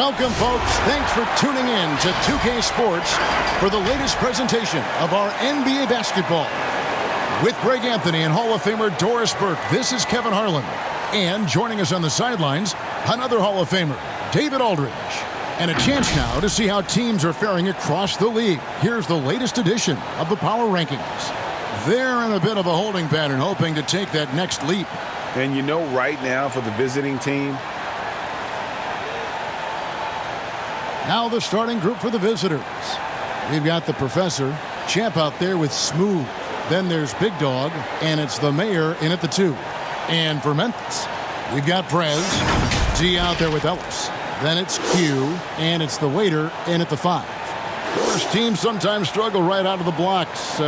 Welcome, folks. Thanks for tuning in to 2K Sports for the latest presentation of our NBA basketball. With Greg Anthony and Hall of Famer Doris Burke, this is Kevin Harlan. And joining us on the sidelines, another Hall of Famer, David Aldridge. And a chance now to see how teams are faring across the league. Here's the latest edition of the Power Rankings. They're in a bit of a holding pattern, hoping to take that next leap. And you know, right now for the visiting team, now the starting group for the visitors. We've got the Professor, Champ out there with Smooth. Then there's Big Dog, and it's the Mayor in at the 2. And for Memphis, we've got Prez, D out there with Ellis. Then it's Q, and it's the Waiter in at the 5. Of course, teams sometimes struggle right out of the blocks.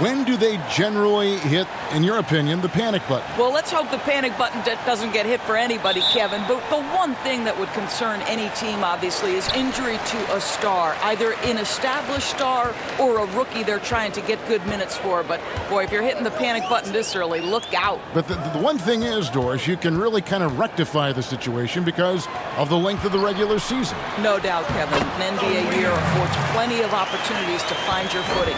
When do they generally hit, in your opinion, the panic button? Well, let's hope the panic button doesn't get hit for anybody, Kevin. But the one thing that would concern any team, obviously, is injury to a star, either an established star or a rookie they're trying to get good minutes for. But, boy, if you're hitting the panic button this early, look out. But the one thing is, Doris, you can really kind of rectify the situation because of the length of the regular season. No doubt, Kevin. An NBA year affords plenty of opportunities to find your footing.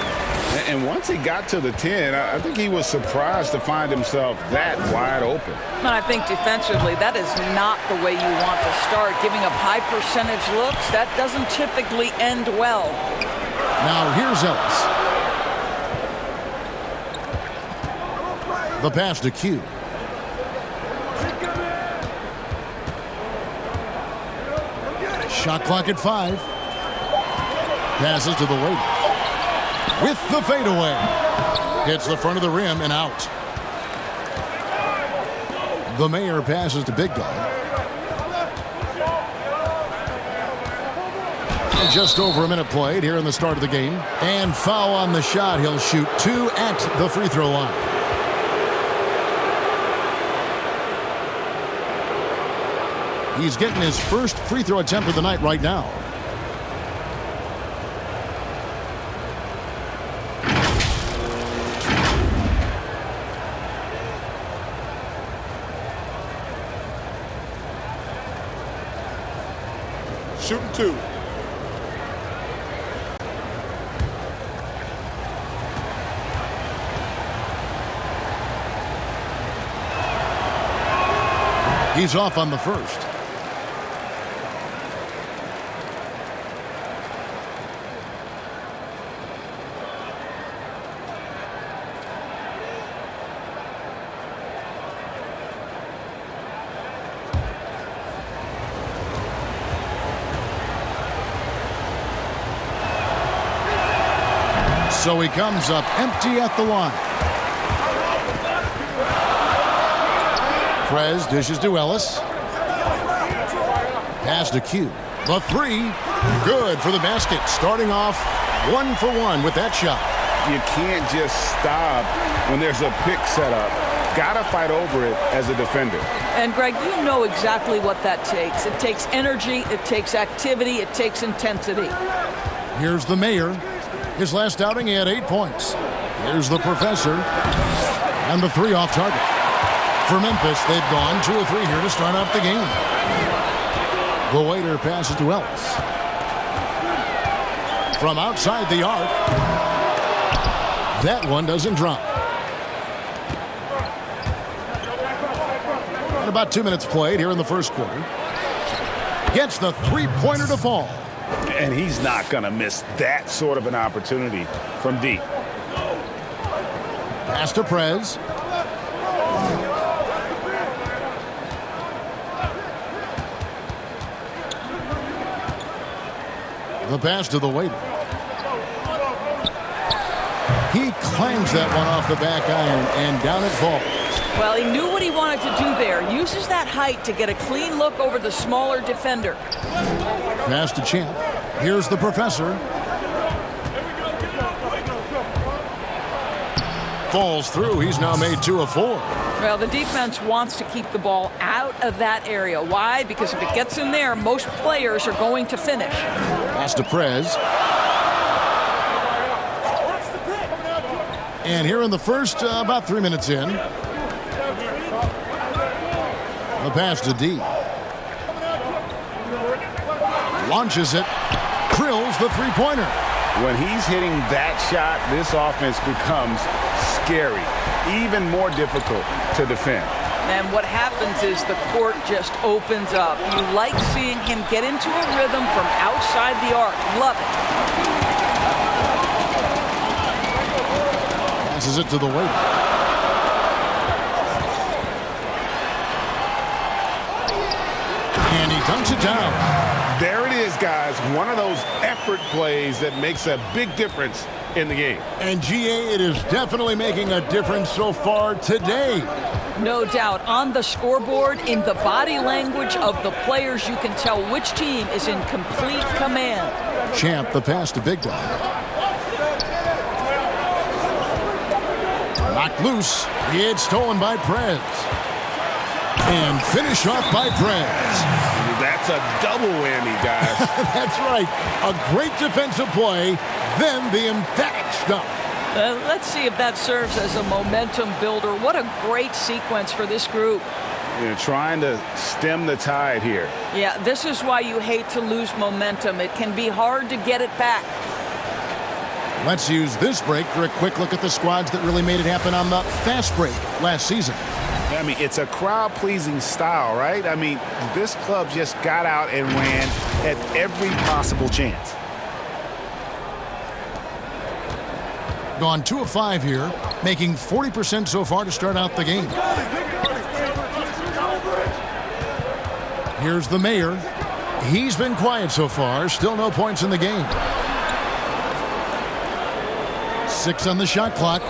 and once he got to the 10, I think he was surprised to find himself that wide open. And I think defensively, that is not the way you want to start. Giving up high percentage looks, that doesn't typically end well. Now here's Ellis. The pass to Q. Shot clock at 5. Passes to the Waiter. With the fadeaway. Hits the front of the rim and out. The Mayor passes to Big Dog. And just over a minute played here in the start of the game. And foul on the shot. He'll shoot 2 at the free throw line. He's getting his first free throw attempt of the night right now. Shooting 2. He's off on the first. So he comes up empty at the line. Prez dishes to Ellis. Pass to Q. The 3. Good for the basket. Starting off 1 for 1 with that shot. You can't just stop when there's a pick set up. Gotta fight over it as a defender. And, Greg, you know exactly what that takes. It takes energy, it takes activity, it takes intensity. Here's the Mayor. His last outing, he had 8 points. Here's the Professor. And the 3 off target. For Memphis, they've gone 2 of 3 here to start out the game. The Waiter passes to Ellis. From outside the arc. That one doesn't drop. And about 2 minutes played here in the first quarter. Gets the three-pointer to fall. And he's not going to miss that sort of an opportunity from deep. Pass to Prez. The pass to the Waiter. He claims that one off the back iron, and down it falls. Well, he knew what he wanted to do there. Uses that height to get a clean look over the smaller defender. Pass to Champ. Here's the Professor. Falls through. He's now made 2 of 4. Well, the defense wants to keep the ball out of that area. Why? Because if it gets in there, most players are going to finish. Pass to Prez. And here in the first, about 3 minutes in. The pass to D. launches it, drills the three-pointer. When he's hitting that shot, this offense becomes scary, even more difficult to defend. And what happens is the court just opens up. You like seeing him get into a rhythm from outside the arc. Love it. Passes it to the waiter. And he dunks it down. There it is, guys. One of those effort plays that makes a big difference in the game. And GA, it is definitely making a difference so far today. No doubt. On the scoreboard, in the body language of the players, you can tell which team is in complete command. Champ, the pass to Big Dog. Knocked loose. It's stolen by Prez. And finish off by Prez. That's a double whammy, guys. That's right. A great defensive play, then the emphatic stuff. Let's see if that serves as a momentum builder. What a great sequence for this group. They're trying to stem the tide here. Yeah, this is why you hate to lose momentum. It can be hard to get it back. Let's use this break for a quick look at the squads that really made it happen on the fast break last season. I mean, it's a crowd-pleasing style, right? I mean, this club just got out and ran at every possible chance. Gone 2 of 5 here, making 40% so far to start out the game. Here's the mayor. He's been quiet so far. Still no points in the game. 6 on the shot clock.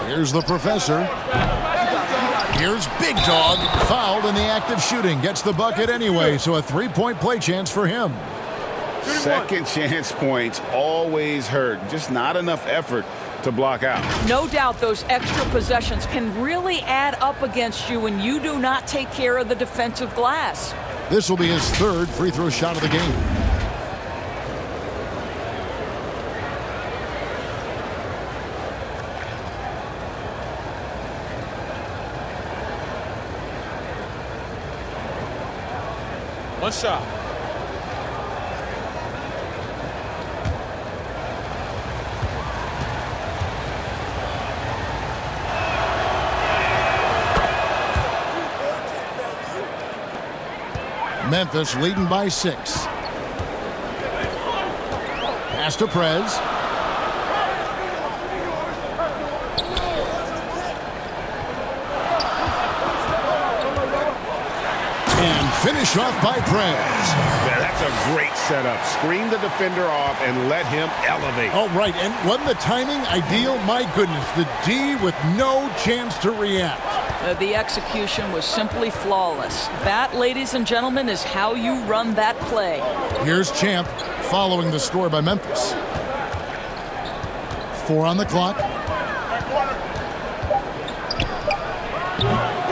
Here's the professor. Here's Big Dog, fouled in the act of shooting. Gets the bucket anyway, so a three-point play chance for him. Second chance points always hurt. Just not enough effort to block out. No doubt those extra possessions can really add up against you when you do not take care of the defensive glass. This will be his 3rd free throw shot of the game. One shot. Memphis leading by 6. Pass to Prez. And finish off by Prez. Man, that's a great setup. Screen the defender off and let him elevate. Oh, right. And wasn't the timing ideal? My goodness. The D with no chance to react. The execution was simply flawless. That, ladies and gentlemen, is how you run that play. Here's Champ following the score by Memphis. 4 on the clock.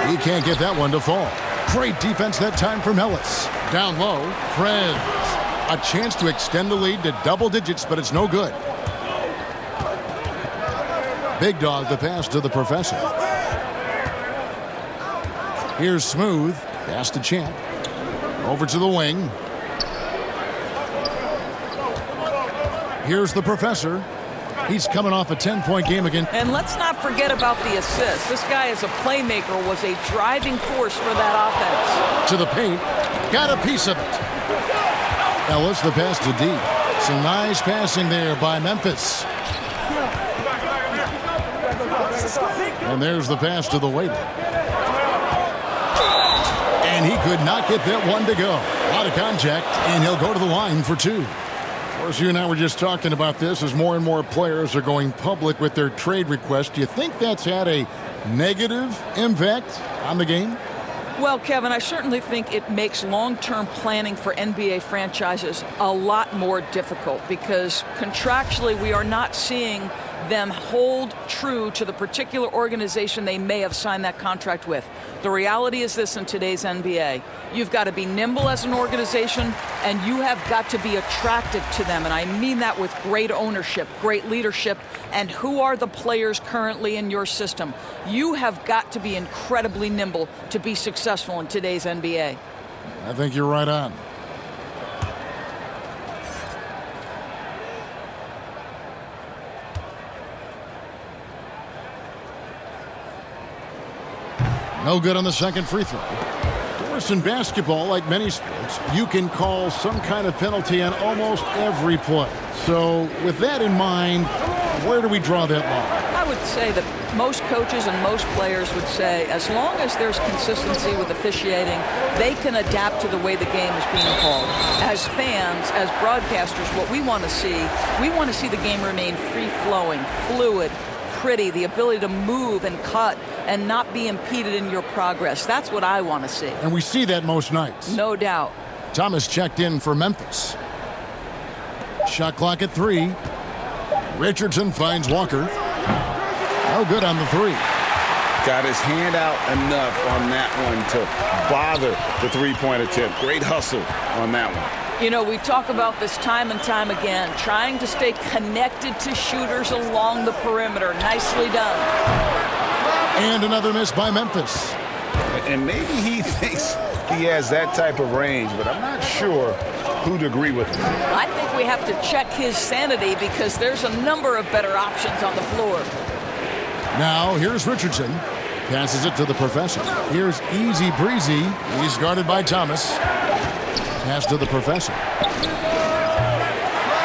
He can't get that one to fall. Great defense that time from Ellis. Down low, Prez. A chance to extend the lead to double digits, but it's no good. Big Dog the pass to the professor. Here's Smooth. Pass to Champ. Over to the wing. Here's the professor. He's coming off a 10-point game again. And let's not forget about the assist. This guy is a playmaker, was a driving force for that offense. To the paint. Got a piece of it. Ellis the pass to D. Some nice passing there by Memphis. And there's the pass to the waiter. And he could not get that one to go. Out of contact, and he'll go to the line for 2. Of course, you and I were just talking about this as more and more players are going public with their trade requests. Do you think that's had a negative impact on the game? Well, Kevin, I certainly think it makes long-term planning for NBA franchises a lot more difficult because contractually we are not seeing them hold true to the particular organization they may have signed that contract with. The reality is this in today's NBA. You've got to be nimble as an organization, and you have got to be attractive to them. And I mean that with great ownership, great leadership, and who are the players currently in your system. You have got to be incredibly nimble to be successful in today's NBA. I think you're right on. No good on the second free throw. Of course, in basketball, like many sports, you can call some kind of penalty on almost every play. So with that in mind, where do we draw that line? I would say that most coaches and most players would say as long as there's consistency with officiating, they can adapt to the way the game is being called. As fans, as broadcasters, what we want to see the game remain free-flowing, fluid, pretty, the ability to move and cut and not be impeded in your progress. That's what I want to see. And we see that most nights. No doubt. Thomas checked in for Memphis. Shot clock at 3. Richardson finds Walker. No good on the 3. Got his hand out enough on that one to bother the three-point attempt. Great hustle on that one. You know, we talk about this time and time again, trying to stay connected to shooters along the perimeter. Nicely done. And another miss by Memphis. And maybe he thinks he has that type of range, but I'm not sure who'd agree with him. I think we have to check his sanity because there's a number of better options on the floor. Now, here's Richardson. Passes it to the professor. Here's Easy Breezy. He's guarded by Thomas. Pass to the professor.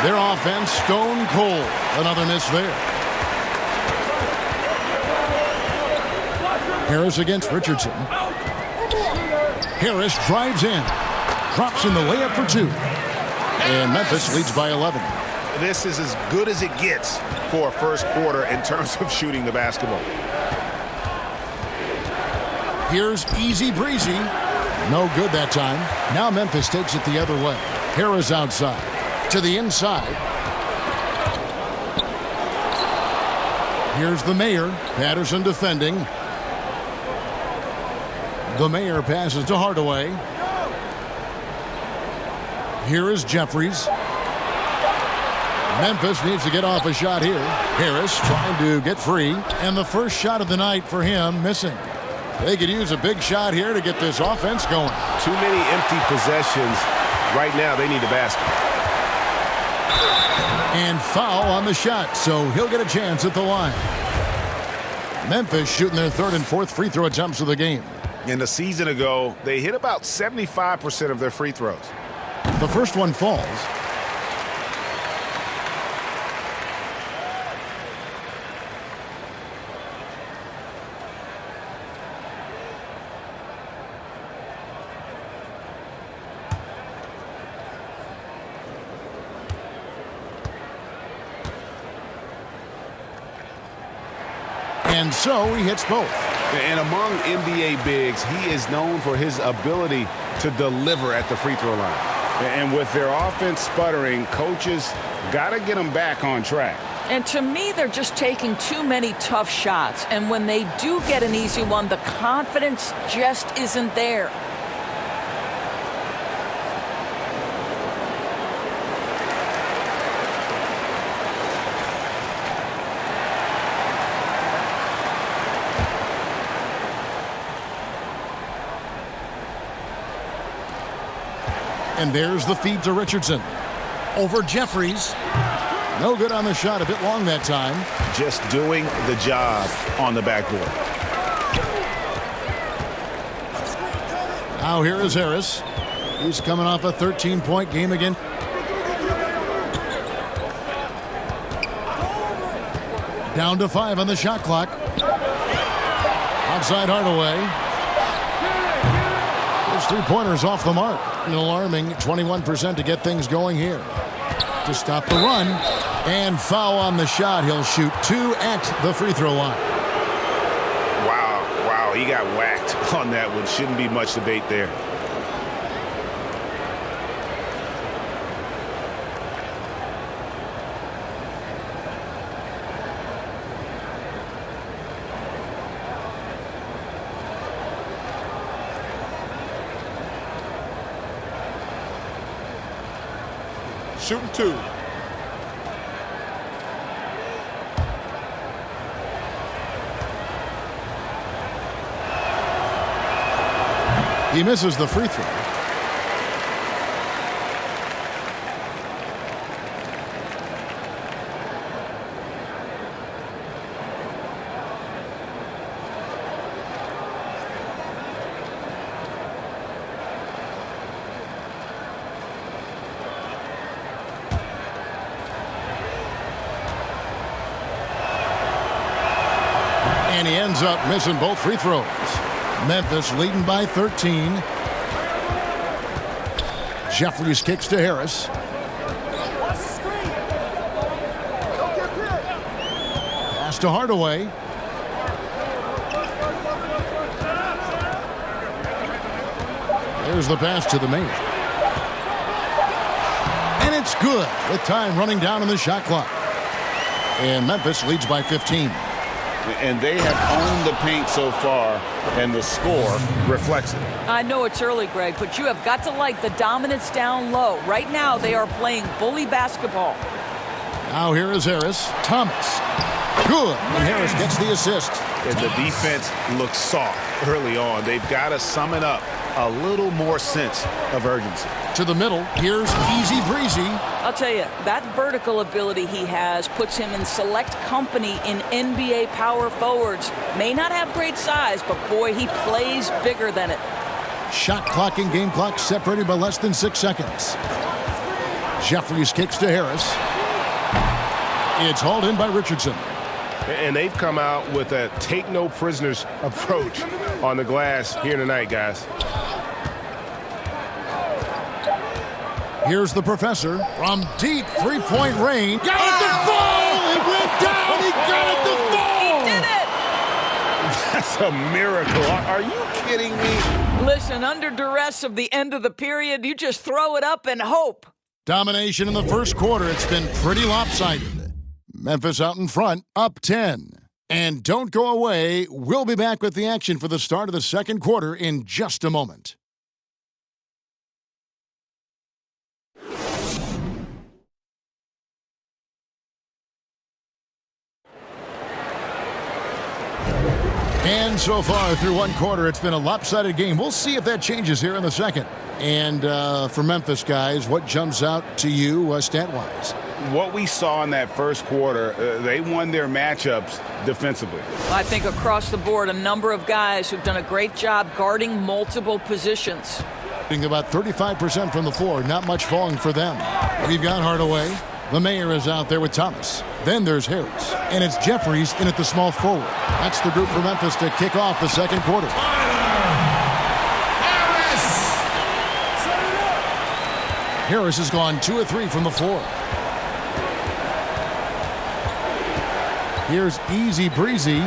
Their offense, stone cold. Another miss there. Harris against Richardson. Harris drives in. Drops in the layup for 2. And Memphis leads by 11. This is as good as it gets for a first quarter in terms of shooting the basketball. Here's Easy Breezy. No good that time. Now Memphis takes it the other way. Harris outside. To the inside. Here's the Mayor. Patterson defending. The Mayor passes to Hardaway. Here is Jeffries. Memphis needs to get off a shot here. Harris trying to get free. And the first shot of the night for him missing. They could use a big shot here to get this offense going. Too many empty possessions. Right now, they need a basket. And foul on the shot, so he'll get a chance at the line. Memphis shooting their third and fourth free throw attempts of the game. In the season ago, they hit about 75% of their free throws. The first one falls. And so he hits both. And among NBA bigs, he is known for his ability to deliver at the free throw line. And with their offense sputtering, coaches got to get them back on track. And to me, they're just taking too many tough shots. And when they do get an easy one, the confidence just isn't there. And there's the feed to Richardson. Over Jeffries. No good on the shot. A bit long that time. Just doing the job on the backboard. Now here is Harris. He's coming off a 13-point game again. Down to 5 on the shot clock. Outside Hardaway. His three-pointers off the mark. An alarming 21% to get things going here. To stop the run. And foul on the shot. He'll shoot 2 at the free throw line. Wow, he got whacked on that one. Shouldn't be much debate there. Shooting 2. He misses the free throw. And he ends up missing both free throws. Memphis leading by 13. Jeffries kicks to Harris. Pass to Hardaway. There's the pass to the main. And it's good with time running down on the shot clock. And Memphis leads by 15. And they have owned the paint so far, and the score reflects it. I know it's early, Greg, but you have got to like the dominance down low. Right now, they are playing bully basketball. Now here is Harris. Thomas. Good. And Harris gets the assist. And the defense looks soft early on. They've got to sum it up. A little more sense of urgency. To the middle. Here's Easy Breezy. I'll tell you, that vertical ability he has puts him in select company in NBA power forwards. May not have great size, but boy, he plays bigger than it. Shot clock and game clock separated by less than 6 seconds. Jeffries kicks to Harris. It's hauled in by Richardson. And they've come out with a take-no-prisoners approach on the glass here tonight, guys. Here's the professor from deep three-point range. Got it to fall! It went down! He got it to fall! He did it! That's a miracle. Are you kidding me? Listen, under duress of the end of the period, you just throw it up and hope. Domination in the first quarter. It's been pretty lopsided. Memphis out in front, up 10. And don't go away. We'll be back with the action for the start of the second quarter in just a moment. And so far through one quarter, it's been a lopsided game. We'll see if that changes here in the second. And for Memphis, guys, what jumps out to you stat-wise? What we saw in that first quarter, they won their matchups defensively. I think across the board, a number of guys who've done a great job guarding multiple positions. About 35% from the floor, not much falling for them. We've got Hardaway. The mayor is out there with Thomas. Then there's Harris. And it's Jeffries in at the small forward. That's the group for Memphis to kick off the second quarter. Harris has gone 2 of 3 from the floor. Here's Easy Breezy.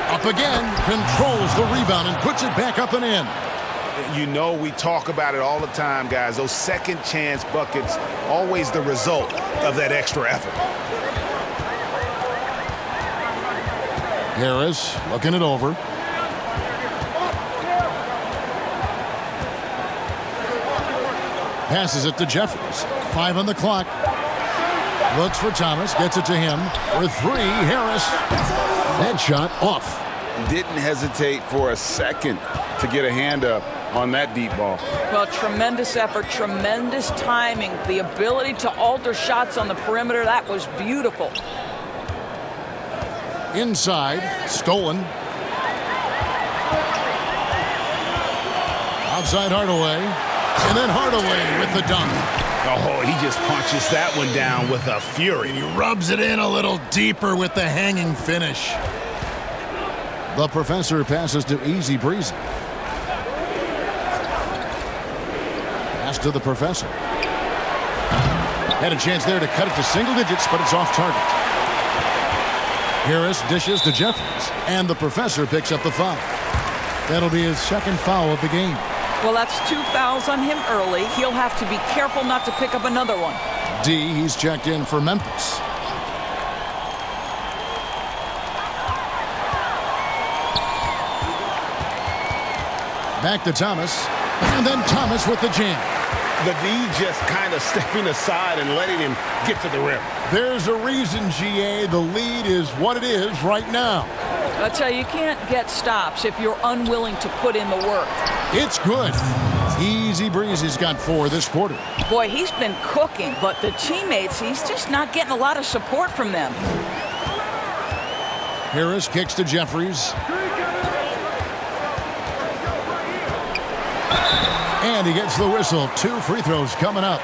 Up again. Controls the rebound and puts it back up and in. You know, we talk about it all the time, guys. Those second chance buckets, always the result of that extra effort. Harris looking it over. Passes it to Jeffries. 5 on the clock. Looks for Thomas. Gets it to him. For 3, Harris. Headshot off. Didn't hesitate for a second to get a hand up on that deep ball. Well, tremendous effort, tremendous timing. The ability to alter shots on the perimeter, that was beautiful. Inside, stolen. Outside Hardaway. And then Hardaway with the dunk. Oh, he just punches that one down with a fury. He rubs it in a little deeper with the hanging finish. The professor passes to Easy Breezy. Pass to the professor. Had a chance there to cut it to single digits, but it's off target. Harris dishes to Jeffries, and the professor picks up the foul. That'll be his second foul of the game. Well, that's 2 fouls on him early. He'll have to be careful not to pick up another one. D, he's checked in for Memphis. Back to Thomas, and then Thomas with the jam. The D just kind of stepping aside and letting him get to the rim. There's a reason, GA, the lead is what it is right now. I tell you, you can't get stops if you're unwilling to put in the work. It's good. Easy Breezy's got 4 this quarter. Boy, he's been cooking, but the teammates, he's just not getting a lot of support from them. Harris kicks to Jeffries. And he gets the whistle. 2 free throws coming up.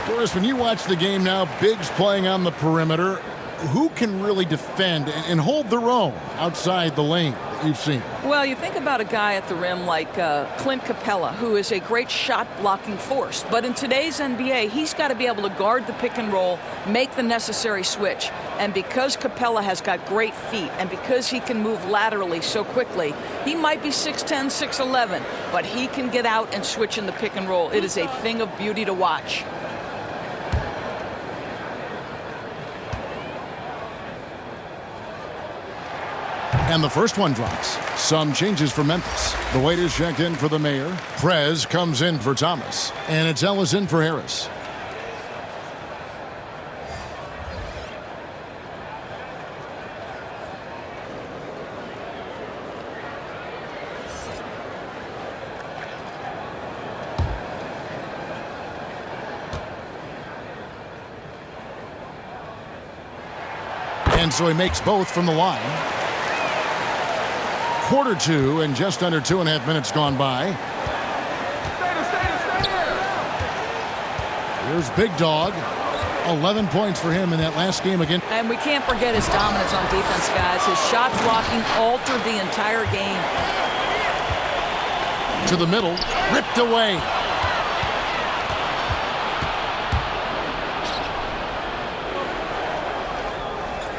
Doris, when you watch the game now, Biggs playing on the perimeter, who can really defend and hold their own outside the lane that you've seen? Well, you think about a guy at the rim like Clint Capella, who is a great shot-blocking force. But in today's NBA, he's got to be able to guard the pick and roll, make the necessary switch. And because Capella has got great feet and because he can move laterally so quickly, he might be 6'10", 6'11", but he can get out and switch in the pick and roll. It is a thing of beauty to watch. And the first one drops. Some changes for Memphis. The waiters checked in for the mayor. Prez comes in for Thomas. And it's Ellis in for Harris. And so he makes both from the line. Quarter two and just under 2.5 minutes gone by. Here's Big Dog. 11 points for him in that last game again. And we can't forget his dominance on defense, guys. His shot blocking altered the entire game. To the middle, ripped away.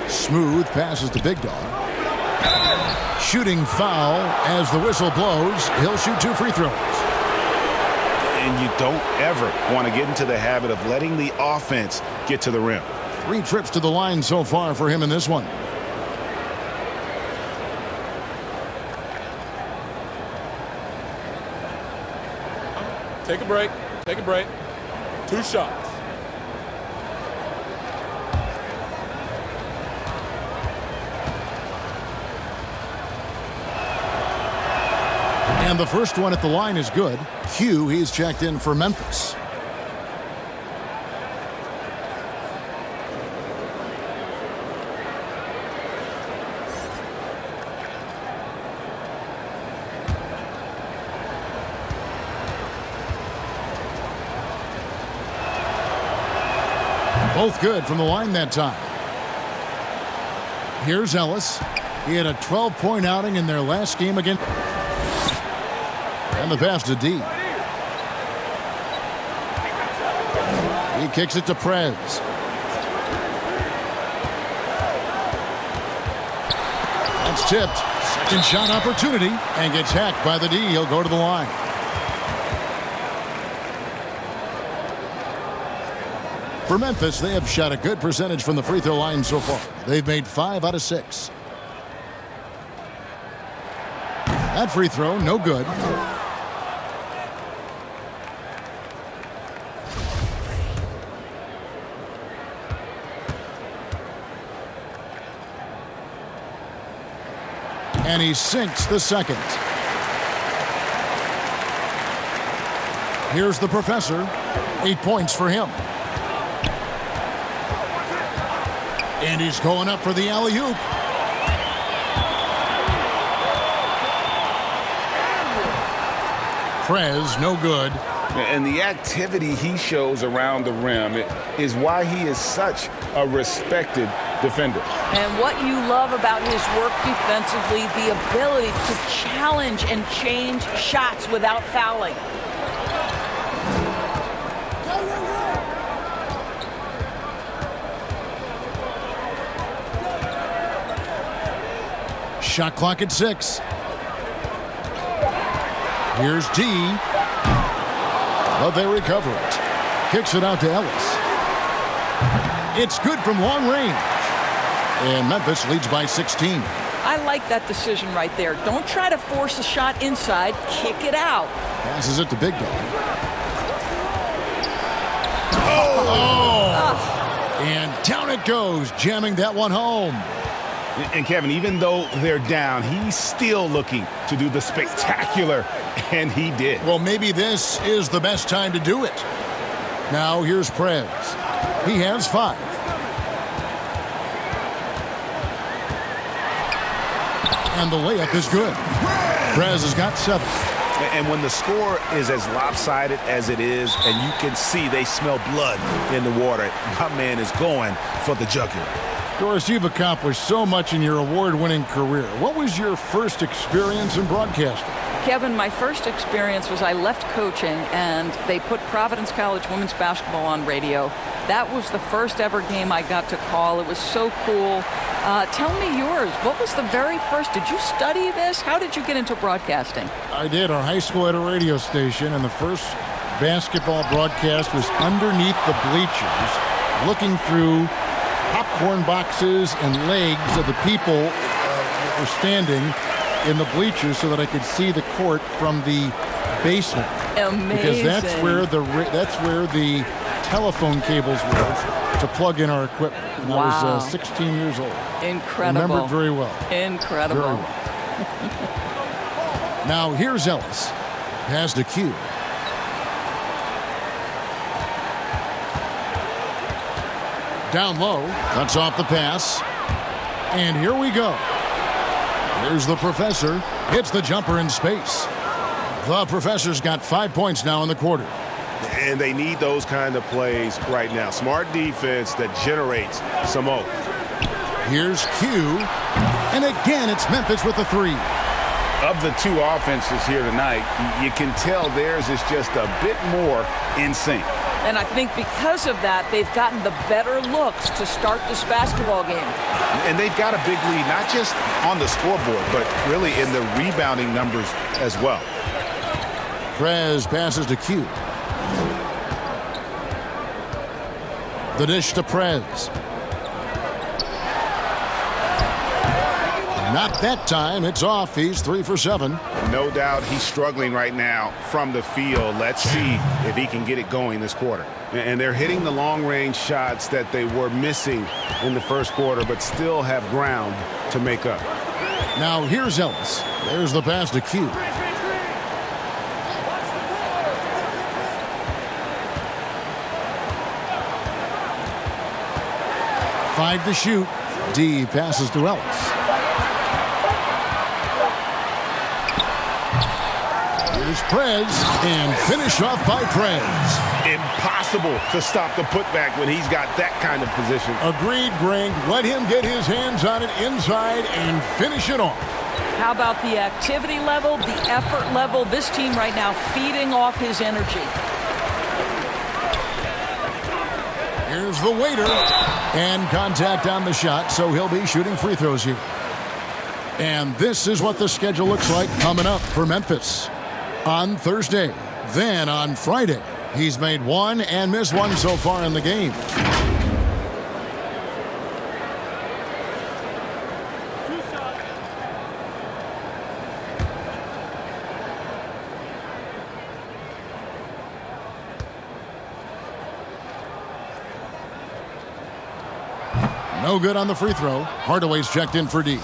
Smooth passes to Big Dog. Shooting foul as the whistle blows. He'll shoot 2 free throws. And you don't ever want to get into the habit of letting the offense get to the rim. 3 trips to the line so far for him in this one. Take a break. Take a break. 2 shots. And the first one at the line is good. Q, he's checked in for Memphis. Both good from the line that time. Here's Ellis. He had a 12-point outing in their last game again. And the pass to D. He kicks it to Prez. That's tipped. Second shot opportunity and gets hacked by the D. He'll go to the line. For Memphis, they have shot a good percentage from the free throw line so far. They've made 5 out of 6. That free throw, no good. And he sinks the second. Here's the professor. 8 points for him. And he's going up for the alley-oop. Prez, no good. And the activity he shows around the rim is why he is such a respected defender. And what you love about his work defensively, the ability to challenge and change shots without fouling. Shot clock at 6. Here's D. But they recover it. Kicks it out to Ellis. It's good from long range. And Memphis leads by 16. I like that decision right there. Don't try to force a shot inside. Kick it out. Passes it to Big Dog. And down it goes, jamming that one home. And Kevin, even though they're down, he's still looking to do the spectacular, and he did. Well, maybe this is the best time to do it. Now here's Prez. He has 5. And the layup is good. Prez has got 7. And when the score is as lopsided as it is, and you can see they smell blood in the water, my man is going for the jugular. Doris, you've accomplished so much in your award-winning career. What was your first experience in broadcasting? Kevin, my first experience was I left coaching and they put Providence College women's basketball on radio. That was the first ever game I got to call. It was so cool. Tell me yours. What was the very first? Did you study this? How did you get into broadcasting? I did. Our high school had a radio station, and the first basketball broadcast was underneath the bleachers, looking through popcorn boxes and legs of the people that were standing in the bleachers so that I could see the court from the basement. Amazing. Because that's where the telephone cables were to plug in our equipment. And I was 16 years old. Incredible. Remember it very well. Incredible. Very well. Now here's Ellis. Pass to Q. Down low. Cuts off the pass. And here we go. Here's the professor. Hits the jumper in space. The professor's got 5 points now in the quarter. And they need those kind of plays right now. Smart defense that generates some hope. Here's Q. And again, it's Memphis with the three. Of the two offenses here tonight, you can tell theirs is just a bit more in sync. And I think because of that, they've gotten the better looks to start this basketball game. And they've got a big lead, not just on the scoreboard, but really in the rebounding numbers as well. Prez passes to Q. The dish to Prez. Not that time. It's off. He's 3 for 7. No doubt he's struggling right now from the field. Let's see if he can get it going this quarter. And they're hitting the long-range shots that they were missing in the first quarter, but still have ground to make up. Now here's Ellis. There's the pass to Q. Five to shoot. D passes to Ellis. Here's Prez, and finish off by Prez. Impossible to stop the putback when he's got that kind of position. Agreed, Greg. Let him get his hands on it inside and finish it off. How about the activity level, the effort level? This team right now feeding off his energy. Here's the waiter. And contact on the shot, so he'll be shooting free throws here. And this is what the schedule looks like coming up for Memphis. On Thursday, then on Friday. He's made one and missed one so far in the game. No good on the free throw. Hardaway's checked in for D.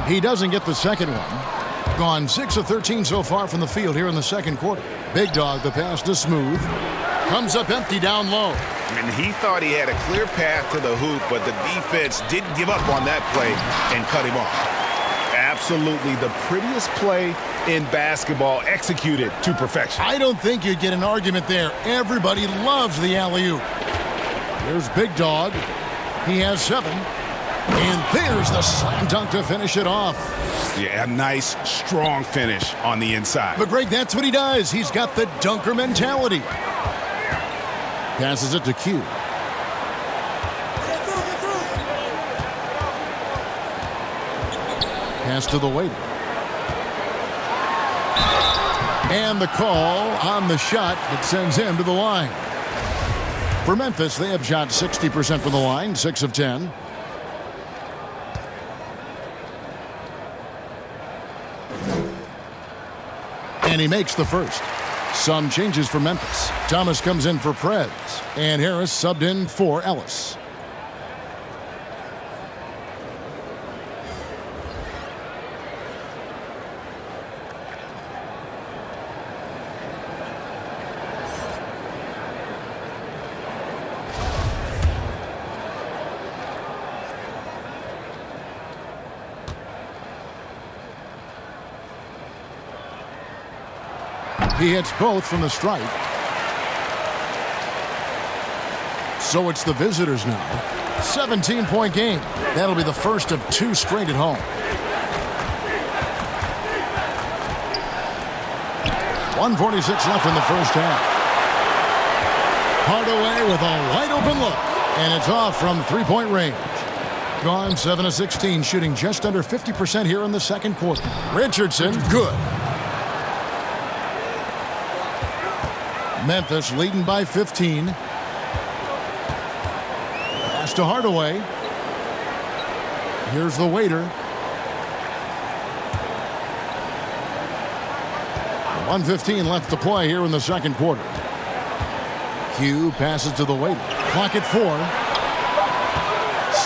He doesn't get the second one. Gone 6 of 13 so far from the field here in the second quarter. Big Dog, the pass to Smooth. Comes up empty down low. And he thought he had a clear path to the hoop, but the defense didn't give up on that play and cut him off. Absolutely the prettiest play in basketball, executed to perfection. I don't think you'd get an argument there. Everybody loves the alley-oop. Here's Big Dog. He has 7. And there's the slam dunk to finish it off. Yeah, a nice, strong finish on the inside. But, Greg, that's what he does. He's got the dunker mentality. Passes it to Q. Pass to the waiter. And the call on the shot that sends him to the line. For Memphis, they have shot 60% from the line, 6 of 10. And he makes the first. Some changes for Memphis. Thomas comes in for Prez. And Harris subbed in for Ellis. He hits both from the stripe. So it's the visitors now. 17-point game. That'll be the first of 2 straight at home. 1:46 left in the first half. Hardaway with a wide-open look, and it's off from three-point range. Gone 7 of 16, shooting just under 50% here in the second quarter. Richardson, good. Memphis leading by 15. Pass to Hardaway. Here's the waiter. 1:15 left to play here in the second quarter. Hugh passes to the waiter. Clock at 4.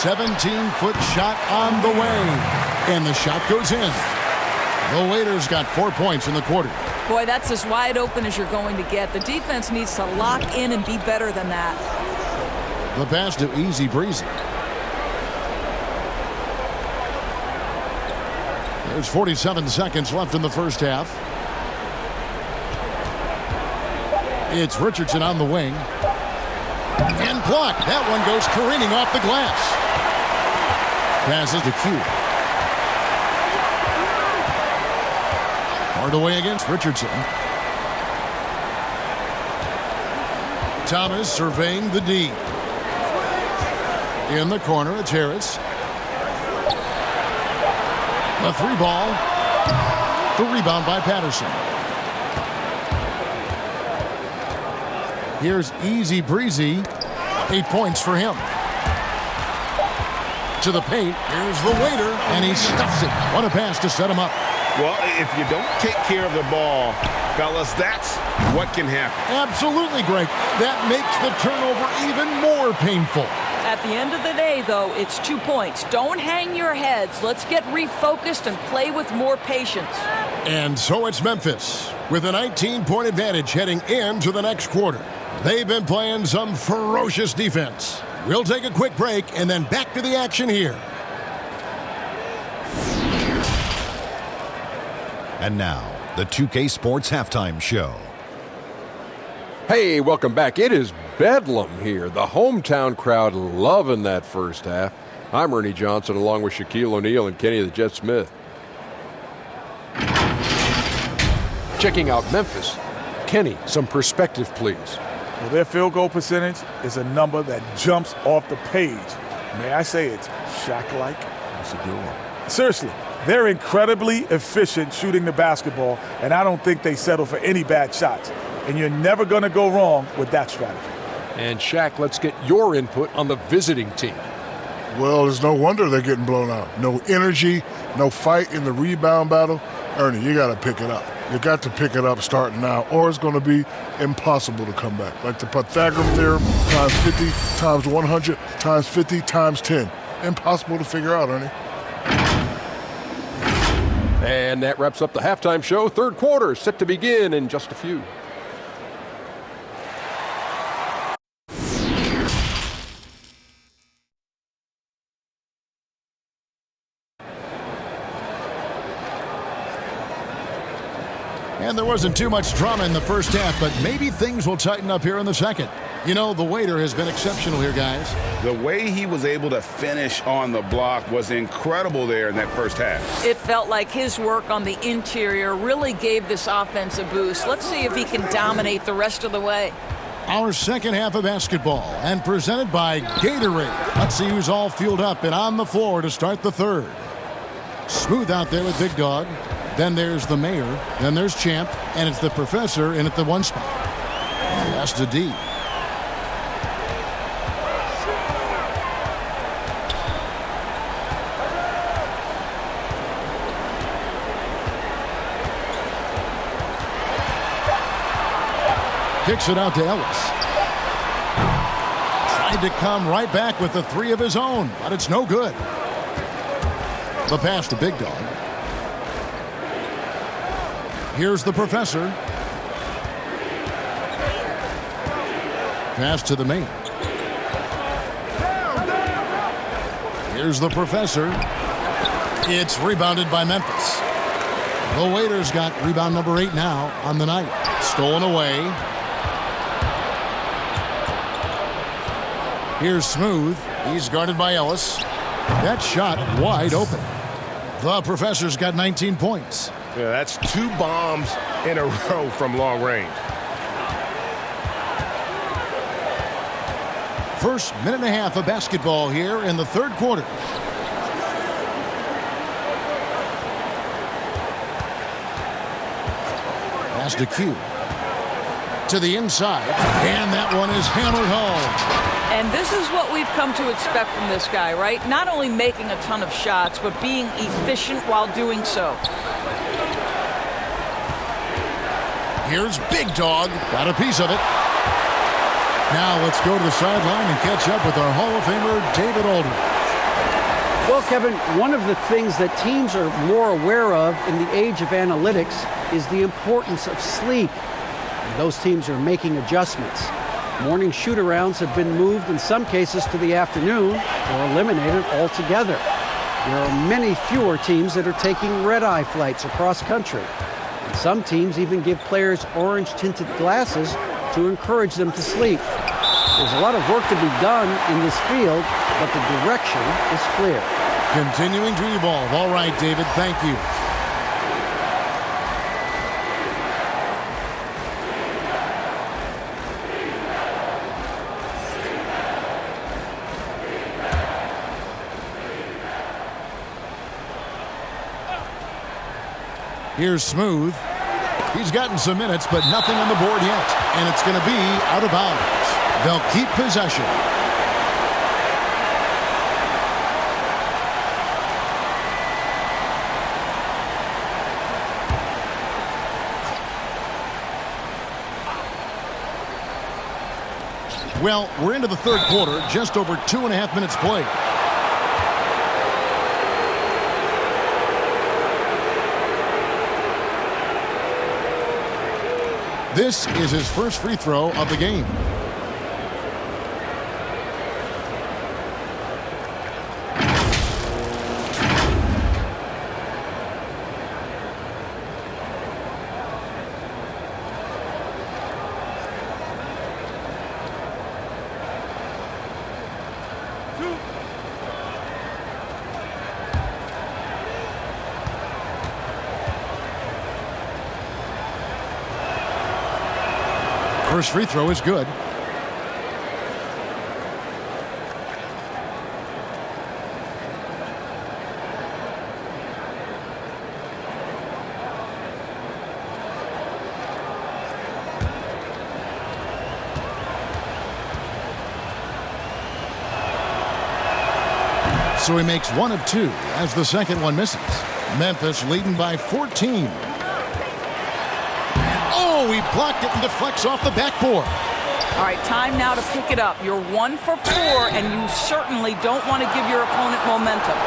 17-foot shot on the way. And the shot goes in. The waiter's got 4 points in the quarter. Boy, that's as wide open as you're going to get. The defense needs to lock in and be better than that. The pass to Easy Breezy. There's 47 seconds left in the first half. It's Richardson on the wing. And blocked. That one goes careening off the glass. Passes to Q. Hardaway against Richardson. Thomas surveying the D. In the corner, it's Harris. The 3-ball. The rebound by Patterson. Here's Easy Breezy. 8 points for him. To the paint. Here's the waiter, and he stuffs it. What a pass to set him up. Well, if you don't take care of the ball, fellas, that's what can happen. Absolutely, Greg. That makes the turnover even more painful. At the end of the day, though, it's 2 points. Don't hang your heads. Let's get refocused and play with more patience. And so it's Memphis with a 19-point advantage heading into the next quarter. They've been playing some ferocious defense. We'll take a quick break and then back to the action here. And now, the 2K Sports Halftime Show. Hey, welcome back. It is bedlam here. The hometown crowd loving that first half. I'm Ernie Johnson along with Shaquille O'Neal and Kenny the Jet Smith. Checking out Memphis. Kenny, some perspective, please. Well, their field goal percentage is a number that jumps off the page. May I say it's Shaq-like? That's a good one. Seriously, they're incredibly efficient shooting the basketball, and I don't think they settle for any bad shots. And you're never going to go wrong with that strategy. And Shaq, let's get your input on the visiting team. Well, it's no wonder they're getting blown out. No energy, no fight in the rebound battle. Ernie, you got to pick it up. You got to pick it up starting now, or it's going to be impossible to come back. Like the Pythagorean theorem, times 50, times 100, times 50, times 10. Impossible to figure out, Ernie. And that wraps up the halftime show. Third quarter set to begin in just a few. And there wasn't too much drama in the first half, but maybe things will tighten up here in the second. You know, the waiter has been exceptional here, guys. The way he was able to finish on the block was incredible there in that first half. It felt like his work on the interior really gave this offense a boost. Let's see if he can dominate the rest of the way. Our second half of basketball, and presented by Gatorade. Let's see who's all fueled up and on the floor to start the third. Smooth out there with Big Dog. Then there's the mayor. Then there's Champ. And it's the professor in at the one spot. Pass to D. Kicks it out to Ellis. Tried to come right back with the three of his own, but it's no good. The pass to Big Dog. Here's the professor. Pass to the main. Here's the professor. It's rebounded by Memphis. The waiter's got rebound number 8 now on the night. Stolen away. Here's Smooth. He's guarded by Ellis. That shot wide open. The Professor's got 19 points. Yeah, that's 2 bombs in a row from long range. First minute and a half of basketball here in the third quarter. Pass to Q. To the inside. And that one is hammered home. And this is what we've come to expect from this guy, right? Not only making a ton of shots, but being efficient while doing so. Here's Big Dog. Got a piece of it. Now let's go to the sideline and catch up with our Hall of Famer, David Aldridge. Well, Kevin, one of the things that teams are more aware of in the age of analytics is the importance of sleep. And those teams are making adjustments. Morning shoot-arounds have been moved in some cases to the afternoon or eliminated altogether. There are many fewer teams that are taking red-eye flights across country. And some teams even give players orange-tinted glasses to encourage them to sleep. There's a lot of work to be done in this field, but the direction is clear. Continuing to evolve. All right, David, thank you. Here's Smooth. He's gotten some minutes, but nothing on the board yet. And it's going to be out of bounds. They'll keep possession. Well, we're into the third quarter, just over 2.5 minutes played. This is his first free throw of the game. First free throw is good. So he makes 1 of 2 as the second one misses. Memphis leading by 14. Oh, he blocked it and deflects off the backboard. All right, time now to pick it up. You're 1 for 4, and you certainly don't want to give your opponent momentum.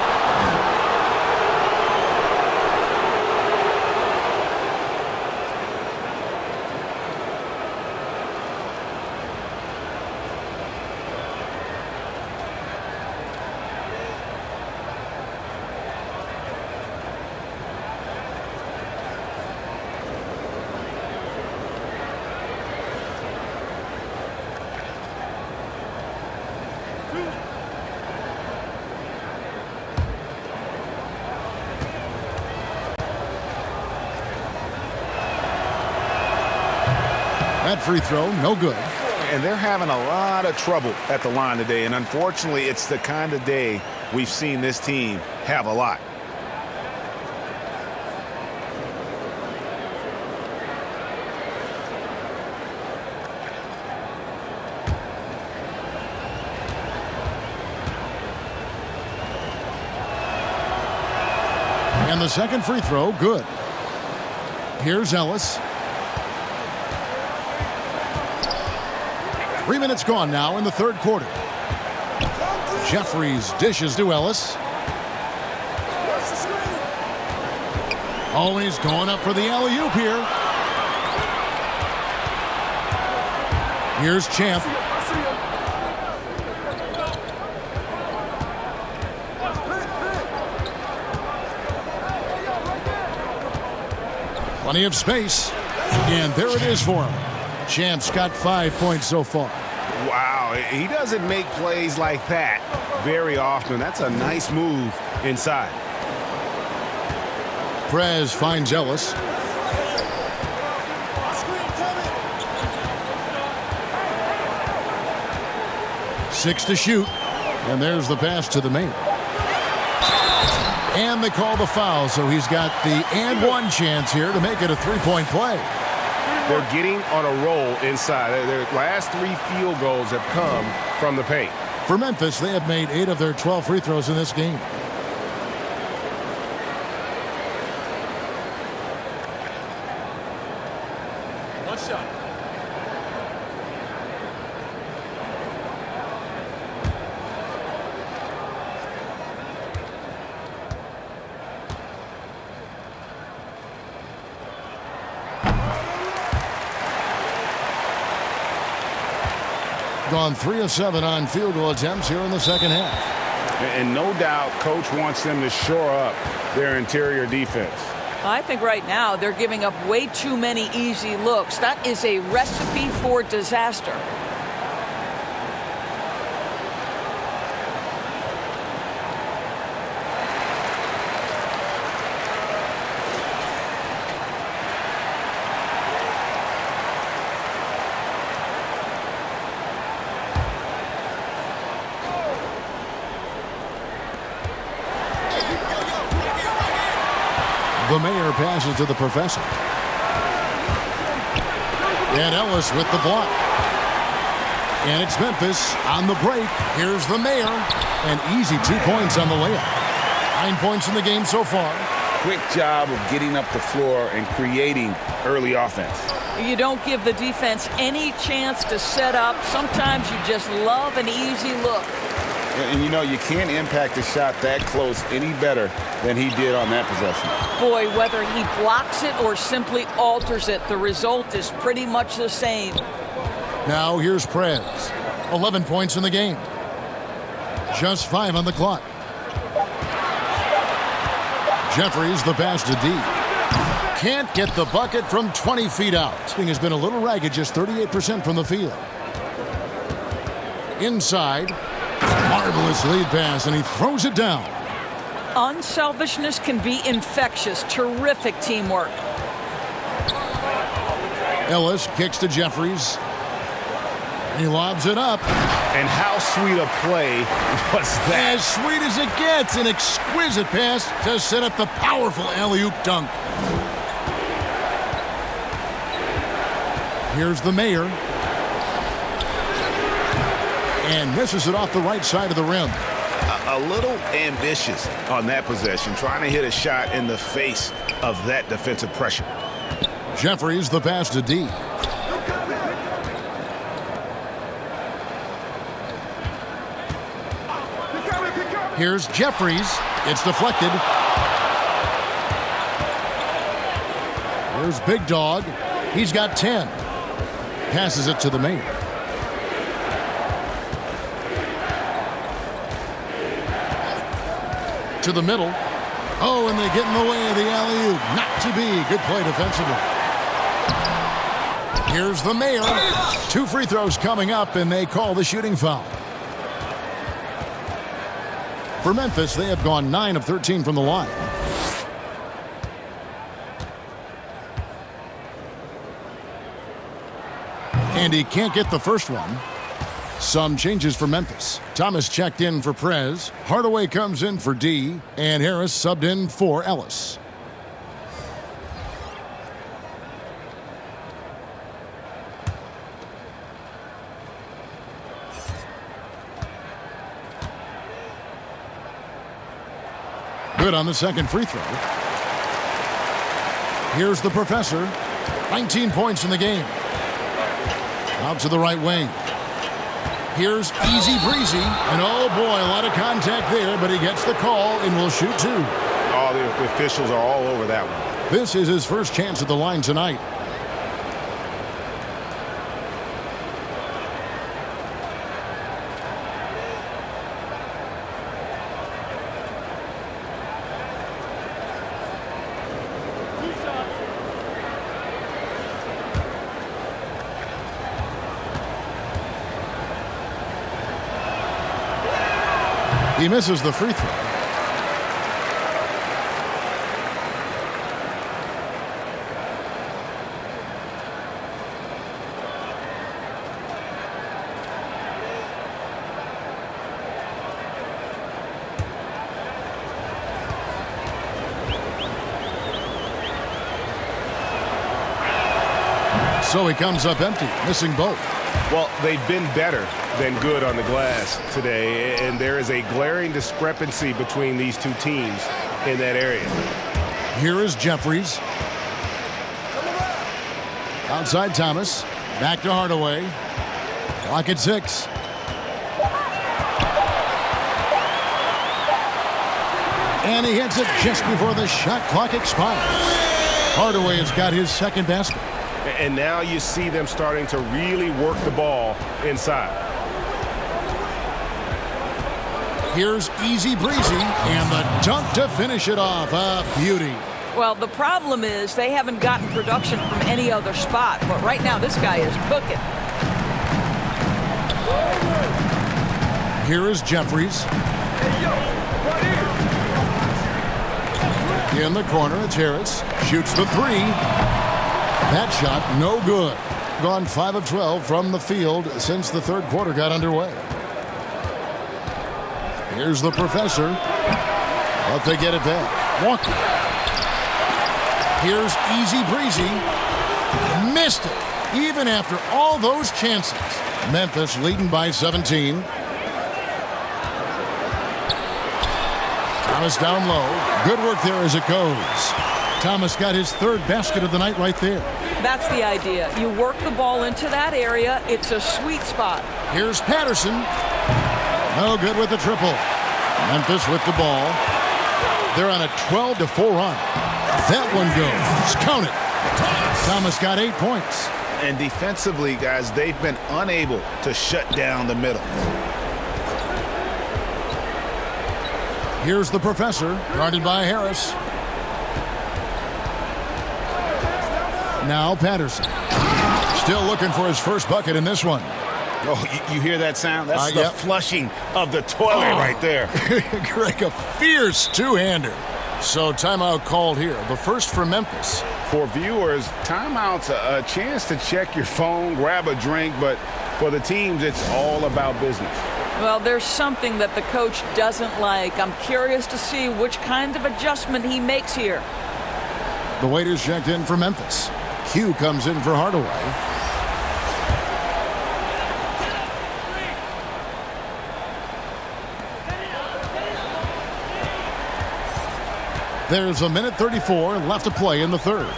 That free throw, no good. And they're having a lot of trouble at the line today. And unfortunately, it's the kind of day we've seen this team have a lot. And the second free throw, good. Here's Ellis. 3 minutes gone now in the third quarter. Jeffries dishes to Ellis. Always going up for the alley-oop here. Here's Champ. Plenty of space. And there it is for him. Champ's got 5 points so far. Wow, he doesn't make plays like that very often. That's a nice move inside. Prez finds Ellis. Six to shoot. And there's the pass to the mayor. And they call the foul, so he's got the and one chance here to make it a three-point play. They're getting on a roll inside. Their last 3 field goals have come from the paint. For Memphis, they have made 8 of their 12 free throws in this game. One shot. Gone 3 of 7 on field goal attempts here in the second half. And no doubt coach wants them to shore up their interior defense. I think right now they're giving up way too many easy looks. That is a recipe for disaster. The mayor passes to the professor. And Ellis with the block. And it's Memphis on the break. Here's the mayor. An easy 2 points on the layup. 9 points in the game so far. Quick job of getting up the floor and creating early offense. You don't give the defense any chance to set up. Sometimes you just love an easy look. And you know, you can't impact a shot that close any better than he did on that possession. Boy, whether he blocks it or simply alters it, the result is pretty much the same. Now here's Prez. 11 points in the game. Just 5 on the clock. Jeffries the pass to D. Can't get the bucket from 20 feet out. Thing has been a little ragged, just 38% from the field. Inside. Marvelous lead pass, and he throws it down. Unselfishness can be infectious. Terrific teamwork. Ellis kicks to Jeffries. He lobs it up. And how sweet a play was that? As sweet as it gets. An exquisite pass to set up the powerful alley-oop dunk. Here's the mayor. And misses it off the right side of the rim. A little ambitious on that possession, trying to hit a shot in the face of that defensive pressure. Jeffries the pass to D. Here's Jeffries. It's deflected. Here's Big Dog. He's got 10. Passes it to the mayor. To the middle. Oh, and they get in the way of the alley-oop. Not to be. Good play defensively. Here's the mayor. 2 free throws coming up, and they call the shooting foul. For Memphis, they have gone 9 of 13 from the line. And he can't get the first one. Some changes for Memphis. Thomas checked in for Prez. Hardaway comes in for D. And Harris subbed in for Ellis. Good on the second free throw. Here's the professor. 19 points in the game. Out to the right wing. Here's Easy Breezy. And oh boy, a lot of contact there, but he gets the call and will shoot 2. All the officials are all over that one. This is his first chance at the line tonight. He misses the free throw. So he comes up empty, missing both. Well, they've been better than good on the glass today, and there is a glaring discrepancy between these two teams in that area. Here is Jeffries. Outside Thomas. Back to Hardaway. Clock at 6. And he hits it just before the shot clock expires. Hardaway has got his second basket. And now you see them starting to really work the ball inside. Here's Easy Breezy and the dunk to finish it off. A beauty. Well, the problem is they haven't gotten production from any other spot. But right now, this guy is cooking. Here is Jeffries. In the corner, it's Harris. Shoots the three. That shot, no good. Gone 5 of 12 from the field since the third quarter got underway. Here's the professor. But they get it back. Walker. Here's Easy Breezy. Missed it, even after all those chances. Memphis leading by 17. Thomas down low. Good work there as it goes. Thomas got his third basket of the night right there. That's the idea. You work the ball into that area. It's a sweet spot. Here's Patterson. No good with the triple. Memphis with the ball. They're on a 12-4 run. That one goes. Count it. Thomas got 8 points. And defensively, guys, they've been unable to shut down the middle. Here's the professor, guarded by Harris. Now Patterson. Still looking for his first bucket in this one. Oh, you hear that sound? That's the flushing of the toilet right there. Greg, a fierce two-hander. So timeout called here. The first for Memphis. For viewers, timeout's a chance to check your phone, grab a drink, but for the teams, it's all about business. Well, there's something that the coach doesn't like. I'm curious to see which kind of adjustment he makes here. The waiters checked in for Memphis. Q comes in for Hardaway. There's a minute 34 left to play in the third.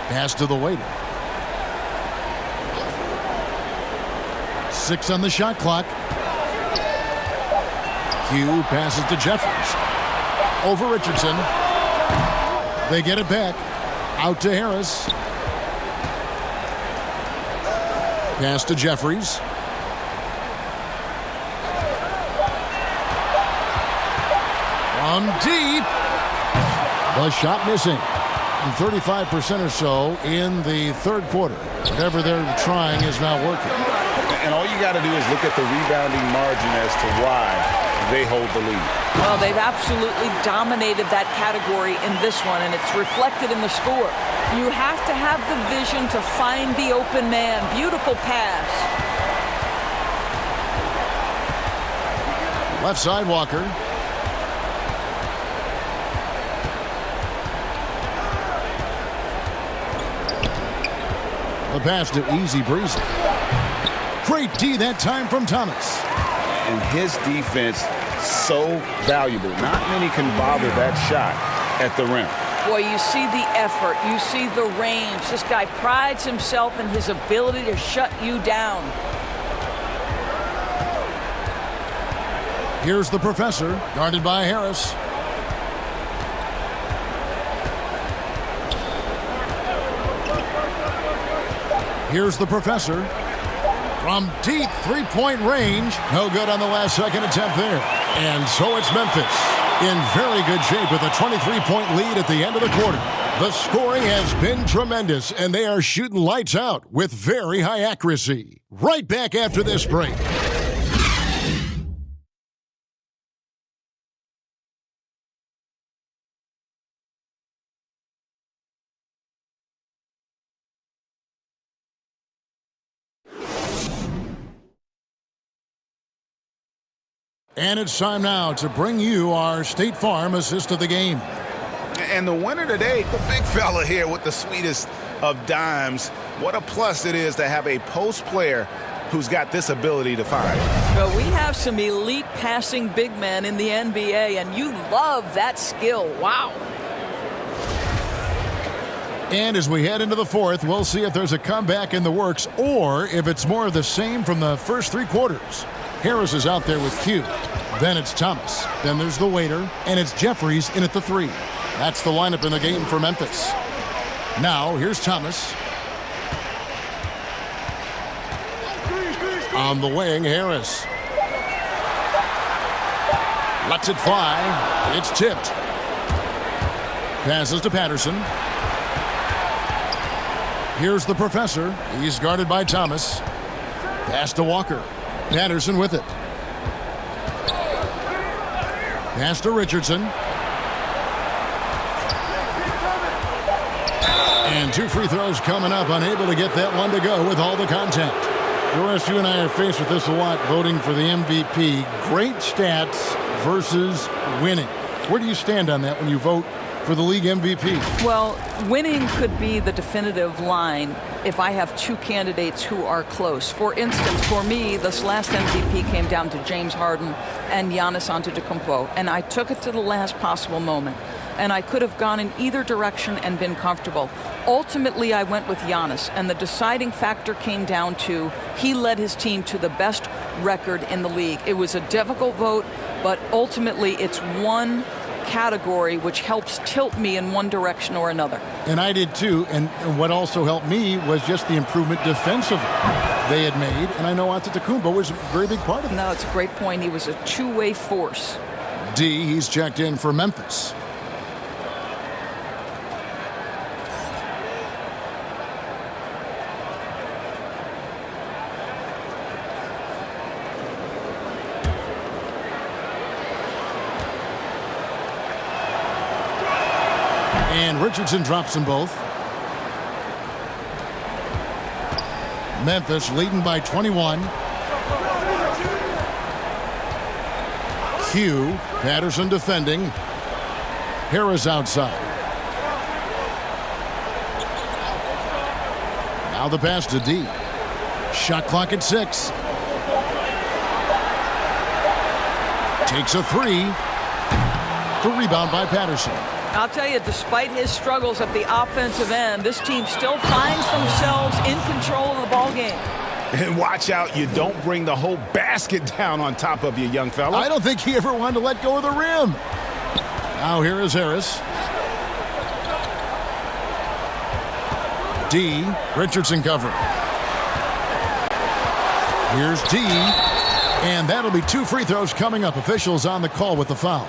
Pass to the waiter. 6 on the shot clock. Q passes to Jeffries. Over Richardson. They get it back. Out to Harris. Pass to Jeffries. From deep. The shot missing. 35% or so in the third quarter. Whatever they're trying is not working. And all you got to do is look at the rebounding margin as to why they hold the lead. Well, they've absolutely dominated that category in this one, and it's reflected in the score. You have to have the vision to find the open man. Beautiful pass. Left side, Walker. The pass to Easy Breezy. Great D that time from Thomas. And his defense so valuable. Not many can bother that shot at the rim. Boy, you see the effort. You see the range. This guy prides himself in his ability to shut you down. Here's the professor, guarded by Harris. Here's the professor. From deep three-point range. No good on the last second attempt there. And so it's Memphis in very good shape with a 23-point lead at the end of the quarter. The scoring has been tremendous, and they are shooting lights out with very high accuracy. Right back after this break. And it's time now to bring you our State Farm assist of the game. And the winner today, the big fella here with the sweetest of dimes. What a plus it is to have a post player who's got this ability to find. Well, we have some elite passing big men in the NBA, and you love that skill. Wow. And as we head into the fourth, we'll see if there's a comeback in the works or if it's more of the same from the first 3 quarters. Harris is out there with Q. Then it's Thomas. Then there's the waiter, and it's Jeffries in at the 3. That's the lineup in the game for Memphis. Now, here's Thomas. On the wing, Harris. Lets it fly. It's tipped. Passes to Patterson. Here's the professor. He's guarded by Thomas. Pass to Walker. Patterson with it. Pass to Richardson. And 2 free throws coming up. Unable to get that one to go with all the contact. Doris, you and I are faced with this a lot, voting for the MVP. Great stats versus winning. Where do you stand on that when you vote for the league MVP? Well, winning could be the definitive line if I have 2 candidates who are close. For instance, for me, this last MVP came down to James Harden and Giannis Antetokounmpo, and I took it to the last possible moment. And I could have gone in either direction and been comfortable. Ultimately, I went with Giannis, and the deciding factor came down to he led his team to the best record in the league. It was a difficult vote, but ultimately it's one category which helps tilt me in one direction or another. And I did too, and what also helped me was just the improvement defensively they had made, and I know Antetokounmpo was a very big part of it. No, it's a great point. He was a two-way force. D, he's checked in for Memphis. And Richardson drops them both. Memphis leading by 21. Q, Patterson defending. Harris outside. Now the pass to D. Shot clock at 6. Takes a 3. The rebound by Patterson. I'll tell you, despite his struggles at the offensive end, this team still finds themselves in control of the ball game. And watch out, you don't bring the whole basket down on top of you, young fella. I don't think he ever wanted to let go of the rim. Now here is Harris. D, Richardson covering. Here's D, and that'll be 2 free throws coming up. Officials on the call with the foul.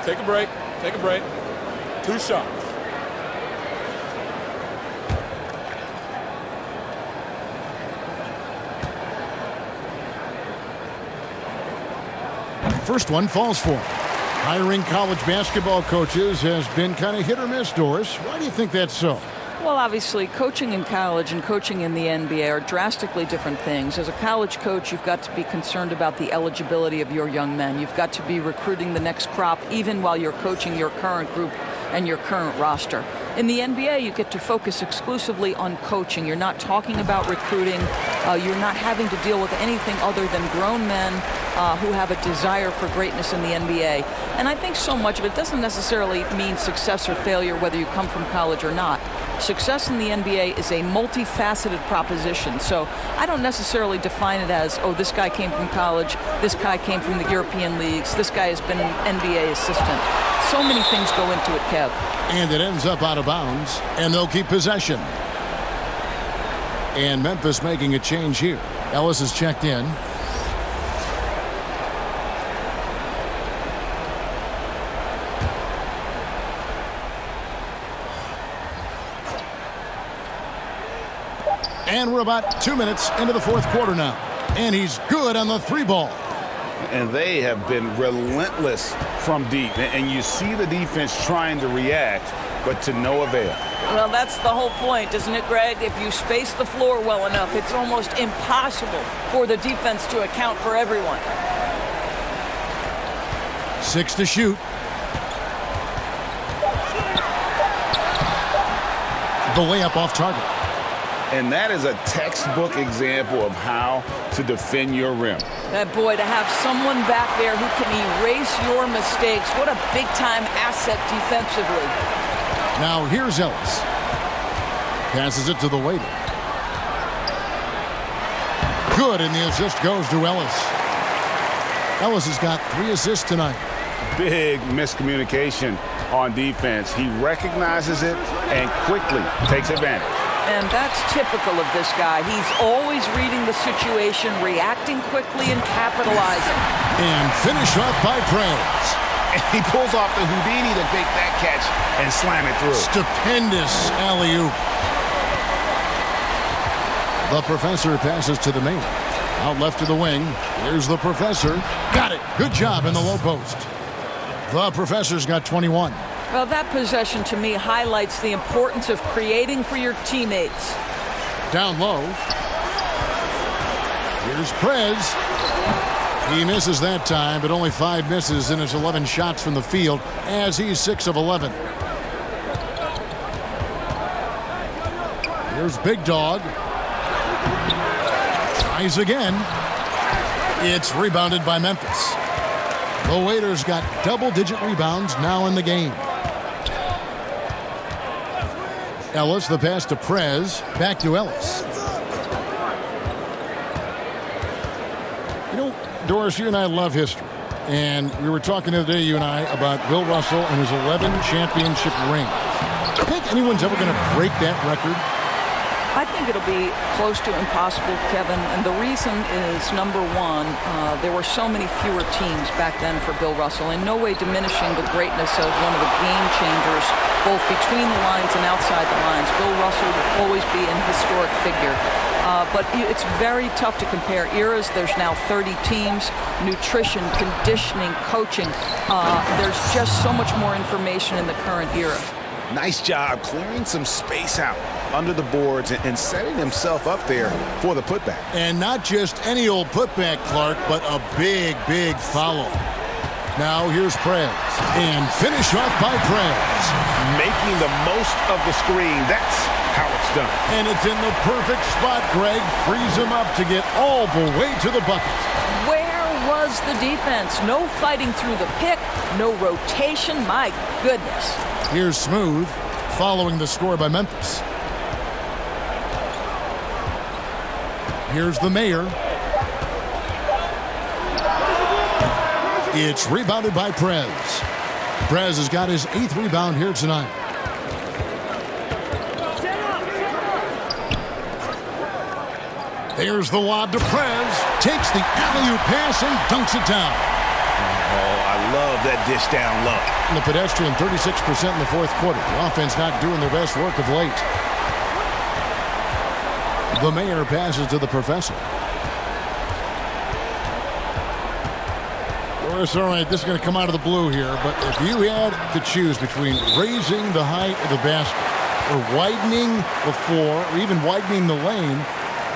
Take a break. Take a break. 2 shots. First one falls for him. Hiring college basketball coaches has been kind of hit or miss, Doris. Why do you think that's so? Well, obviously, coaching in college and coaching in the NBA are drastically different things. As a college coach, you've got to be concerned about the eligibility of your young men. You've got to be recruiting the next crop, even while you're coaching your current group and your current roster. In the NBA, you get to focus exclusively on coaching. You're not talking about recruiting. You're not having to deal with anything other than grown men who have a desire for greatness in the NBA. And I think so much of it doesn't necessarily mean success or failure, whether you come from college or not. Success in the NBA is a multifaceted proposition. So I don't necessarily define it as, oh, this guy came from college, this guy came from the European leagues, this guy has been an NBA assistant. So many things go into it, Kev. And it ends up out of bounds, and they'll keep possession. And Memphis making a change here. Ellis is checked in. And we're about 2 minutes into the fourth quarter now. And he's good on the 3-ball. And they have been relentless from deep. And you see the defense trying to react, but to no avail. Well, that's the whole point, isn't it, Greg? If you space the floor well enough, it's almost impossible for the defense to account for everyone. 6 to shoot. The layup off target. And that is a textbook example of how to defend your rim. That boy, to have someone back there who can erase your mistakes, what a big-time asset defensively. Now here's Ellis. Passes it to the waiter. Good, and the assist goes to Ellis. Ellis has got 3 assists tonight. Big miscommunication on defense. He recognizes it and quickly takes advantage. And that's typical of this guy. He's always reading the situation, reacting quickly, and capitalizing. And finish off by Prez. And he pulls off the Houdini to make that catch and slam it through. Stupendous alley-oop. The professor passes to the main. Out left to the wing. Here's the professor. Got it. Good job in the low post. The professor's got 21. Well, that possession to me highlights the importance of creating for your teammates. Down low. Here's Prez. He misses that time, but only 5 misses in his 11 shots from the field as he's 6 of 11. Here's Big Dog. Tries again. It's rebounded by Memphis. The Waiters got double-digit rebounds now in the game. Ellis, the pass to Prez. Back to Ellis. You know, Doris, you and I love history. And we were talking the other day, you and I, about Bill Russell and his 11 championship rings. Do you think anyone's ever going to break that record? I think it'll be close to impossible, Kevin, and the reason is, number one, there were so many fewer teams back then for Bill Russell, in no way diminishing the greatness of one of the game changers, both between the lines and outside the lines. Bill Russell will always be an historic figure. But it's very tough to compare eras. There's now 30 teams, nutrition, conditioning, coaching. There's just so much more information in the current era. Nice job clearing some space out under the boards and setting himself up there for the putback. And not just any old putback, Clark, but a big, big foul. Now here's Prez. And finish off by Prez. Making the most of the screen. That's how it's done. And it's in the perfect spot, Greg. Frees him up to get all the way to the bucket. Where was the defense? No fighting through the pick, no rotation. My goodness. Here's Smooth, following the score by Memphis. Here's the Mayor. It's rebounded by Prez. Prez has got his 8th rebound here tonight. There's the lob to Prez. Takes the alley-oop pass and dunks it down. Oh, I love that dish down low. And the pedestrian 36% in the fourth quarter. The offense not doing their best work of late. The Mayor passes to the professor. Doris, all right, this is going to come out of the blue here, but if you had to choose between raising the height of the basket or widening the floor or even widening the lane,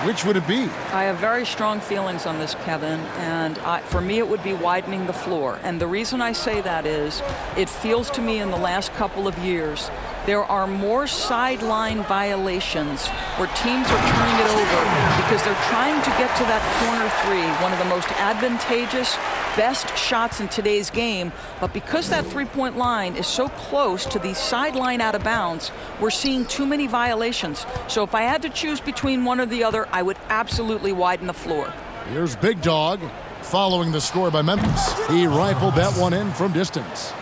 which would it be? I have very strong feelings on this, Kevin, and for me it would be widening the floor. And the reason I say that is it feels to me in the last couple of years there are more sideline violations where teams are turning it over because they're trying to get to that corner three, one of the most advantageous, best shots in today's game. But because that three-point line is so close to the sideline out of bounds, we're seeing too many violations. So if I had to choose between one or the other, I would absolutely widen the floor. Here's Big Dog following the score by Memphis. He rifled that one in from distance.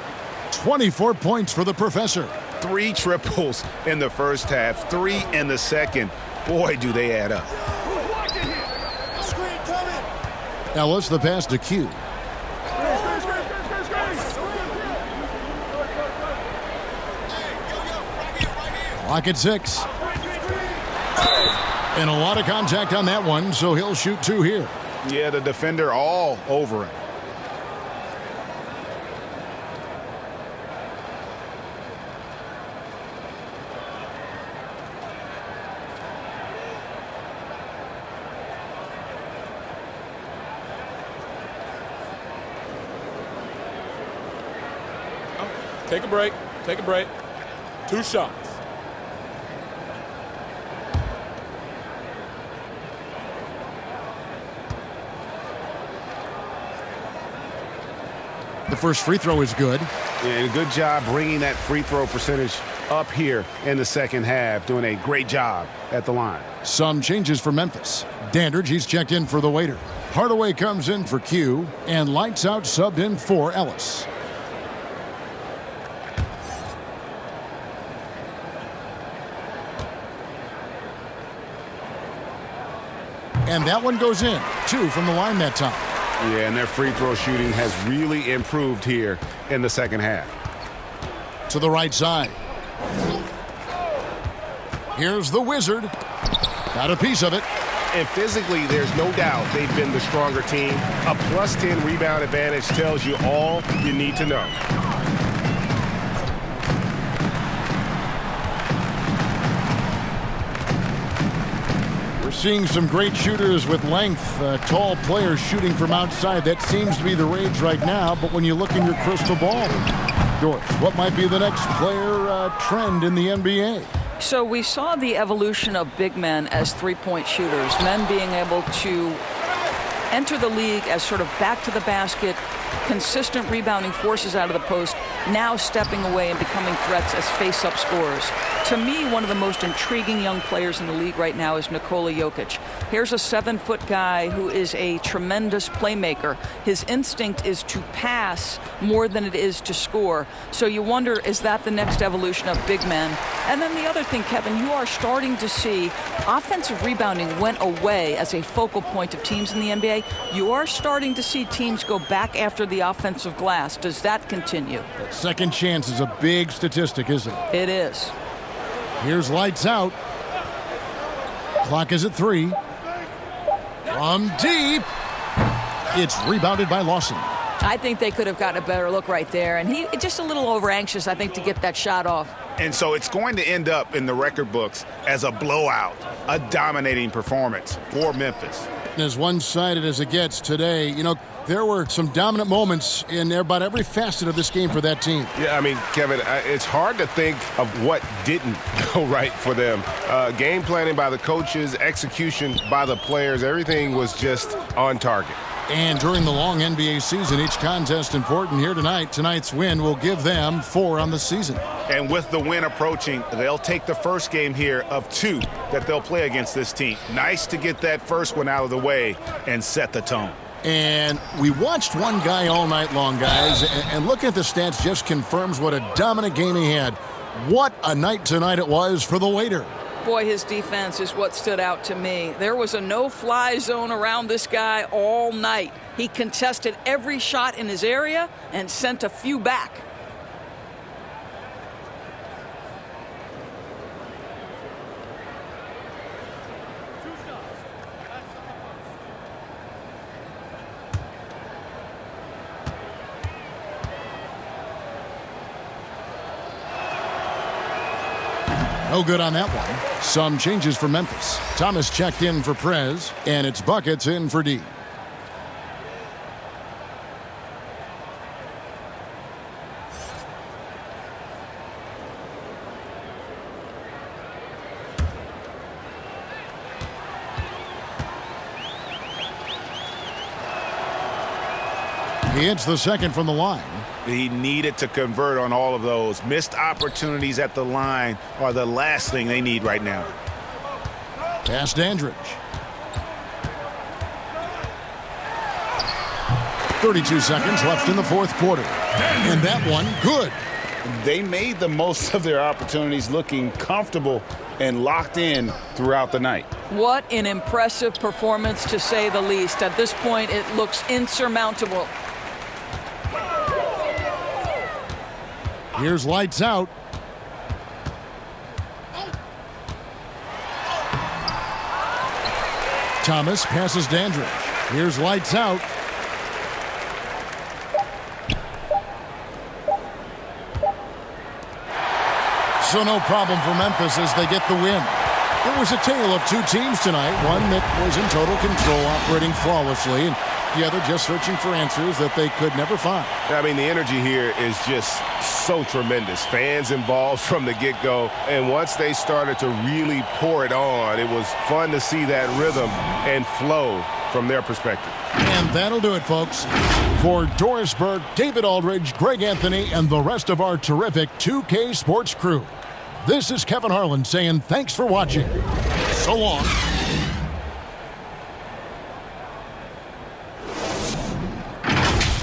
24 points for the professor. 3 triples in the first half, 3 in the second. Boy, do they add up. Ellis, the pass to Q. Clock at 6. And a lot of contact on that one, so he'll shoot 2 here. Yeah, the defender all over him. Take a break. Take a break. 2 shots. The first free throw is good. And good job bringing that free throw percentage up here in the second half. Doing a great job at the line. Some changes for Memphis. Dandridge, he's checked in for the waiter. Hardaway comes in for Q, and Lights Out subbed in for Ellis. And that one goes in. 2 from the line that time. Yeah, and their free throw shooting has really improved here in the second half. To the right side. Here's the Wizard. Got a piece of it. And physically, there's no doubt they've been the stronger team. A +10 rebound advantage tells you all you need to know. We're seeing some great shooters with length, tall players shooting from outside. That seems to be the rage right now, but when you look in your crystal ball, Doris, what might be the next player trend in the NBA? So we saw the evolution of big men as three-point shooters, men being able to enter the league as sort of back to the basket, consistent rebounding forces out of the post, now stepping away and becoming threats as face-up scorers. To me, one of the most intriguing young players in the league right now is Nikola Jokic. Here's a 7-foot guy who is a tremendous playmaker. His instinct is to pass more than it is to score. So you wonder, is that the next evolution of big men? And then the other thing, Kevin, you are starting to see offensive rebounding went away as a focal point of teams in the NBA. You are starting to see teams go back after the offensive glass. Does that continue? Second chance is a big statistic, isn't it? It is. Here's Lights Out. Clock is at 3. From deep. It's rebounded by Lawson. I think they could have gotten a better look right there. And he just a little over anxious, I think, to get that shot off. And so it's going to end up in the record books as a blowout, a dominating performance for Memphis. As one-sided as it gets today, you know, there were some dominant moments in about every facet of this game for that team. Yeah, I mean, Kevin, it's hard to think of what didn't go right for them. Game planning by the coaches, execution by the players, everything was just on target. And during the long NBA season, each contest important here tonight. Tonight's win will give them 4 on the season. And with the win approaching, they'll take the first game here of 2 that they'll play against this team. Nice to get that first one out of the way and set the tone. And we watched one guy all night long, guys, and looking at the stats just confirms what a dominant game he had. What a night tonight it was for the waiter. Boy, his defense is what stood out to me. There was a no-fly zone around this guy all night. He contested every shot in his area and sent a few back. No good on that one. Some changes for Memphis. Thomas checked in for Prez, and it's Buckets in for D. He hits the second from the line. He needed to convert on all of those. Missed opportunities at the line are the last thing they need right now. Pass Dandridge. 32 seconds left in the fourth quarter. And that one, good. They made the most of their opportunities, looking comfortable and locked in throughout the night. What an impressive performance, to say the least. At this point, it looks insurmountable. Here's Lights Out. Thomas passes Dandridge. Here's lights out. So no problem for Memphis as they get the win. It was a tale of two teams tonight, one that was in total control, operating flawlessly, and the other just searching for answers that they could never find. I mean, the energy here is just so tremendous. Fans involved from the get-go, and once they started to really pour it on, it was fun to see that rhythm and flow from their perspective. And that'll do it, folks. For Doris Burke, David Aldridge, Greg Anthony, and the rest of our terrific 2K Sports crew, this is Kevin Harlan saying thanks for watching. So long.